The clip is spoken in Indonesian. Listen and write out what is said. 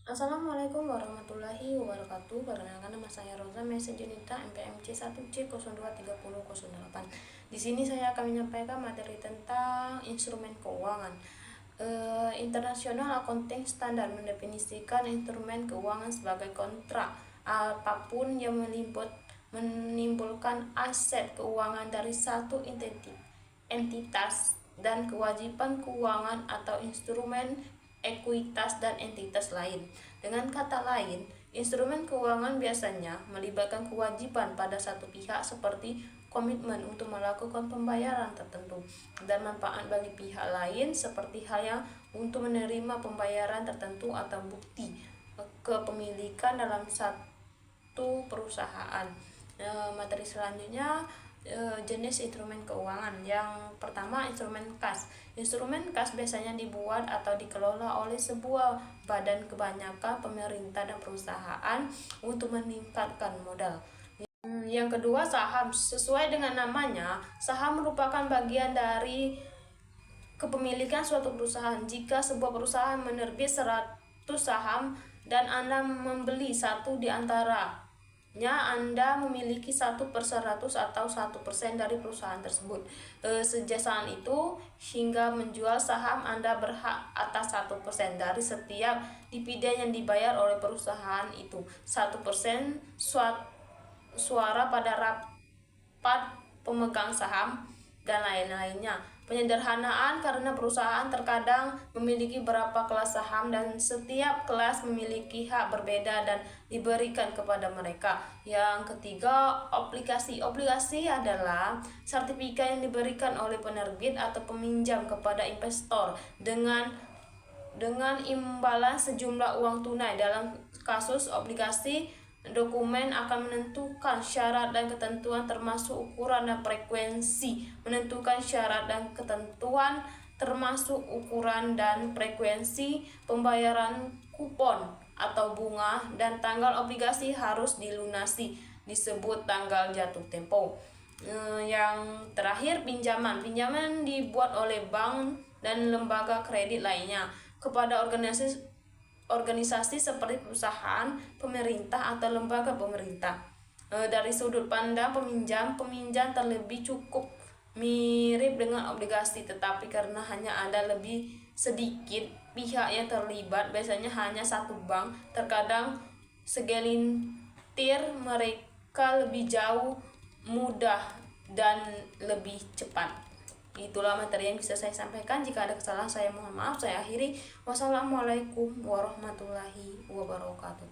Assalamualaikum warahmatullahi wabarakatuh. Perkenalkan, nama saya Rosa Mesa Junita, MPMC 1C023008. Di sini saya akan menyampaikan materi tentang instrumen keuangan. International Accounting Standard mendefinisikan instrumen keuangan sebagai kontrak apapun yang menimbulkan aset keuangan dari satu entitas dan kewajiban keuangan atau instrumen ekuitas dan entitas lain. Dengan kata lain, instrumen keuangan biasanya melibatkan kewajiban pada satu pihak seperti komitmen untuk melakukan pembayaran tertentu dan manfaat bagi pihak lain seperti halnya untuk menerima pembayaran tertentu atau bukti kepemilikan dalam satu perusahaan. Materi selanjutnya, jenis instrumen keuangan. Yang pertama, instrumen kas. Instrumen kas biasanya dibuat atau dikelola oleh sebuah badan, kebanyakan pemerintah dan perusahaan, untuk meningkatkan modal. Yang kedua, saham. Sesuai dengan namanya, saham merupakan bagian dari kepemilikan suatu perusahaan. Jika sebuah perusahaan menerbit 100 saham dan Anda membeli satu di antaranya, Anda memiliki 1/100 atau 1% dari perusahaan tersebut. Sejak saat itu hingga menjual saham, Anda berhak atas 1% dari setiap dividen yang dibayar oleh perusahaan itu. 1% suara pada rapat pemegang saham dan lain-lainnya. Penyederhanaan karena perusahaan terkadang memiliki beberapa kelas saham dan setiap kelas memiliki hak berbeda dan diberikan kepada mereka. Yang ketiga, obligasi. Obligasi adalah sertifikat yang diberikan oleh penerbit atau peminjam kepada investor dengan imbalan sejumlah uang tunai. Dalam kasus obligasi, dokumen akan menentukan syarat dan ketentuan termasuk ukuran dan frekuensi. Menentukan syarat dan ketentuan termasuk ukuran dan frekuensi pembayaran kupon atau bunga, dan tanggal obligasi harus dilunasi disebut tanggal jatuh tempo. Yang terakhir, pinjaman. Pinjaman dibuat oleh bank dan lembaga kredit lainnya kepada organisasi seperti perusahaan, pemerintah, atau lembaga pemerintah. Dari sudut pandang peminjam terlebih cukup mirip dengan obligasi, tetapi karena hanya ada lebih sedikit pihak yang terlibat, biasanya hanya satu bank, terkadang segelintir mereka lebih jauh, mudah, dan lebih cepat. Itulah materi yang bisa saya sampaikan. Jika ada kesalahan, saya mohon maaf. Saya akhiri. Wassalamualaikum warahmatullahi wabarakatuh.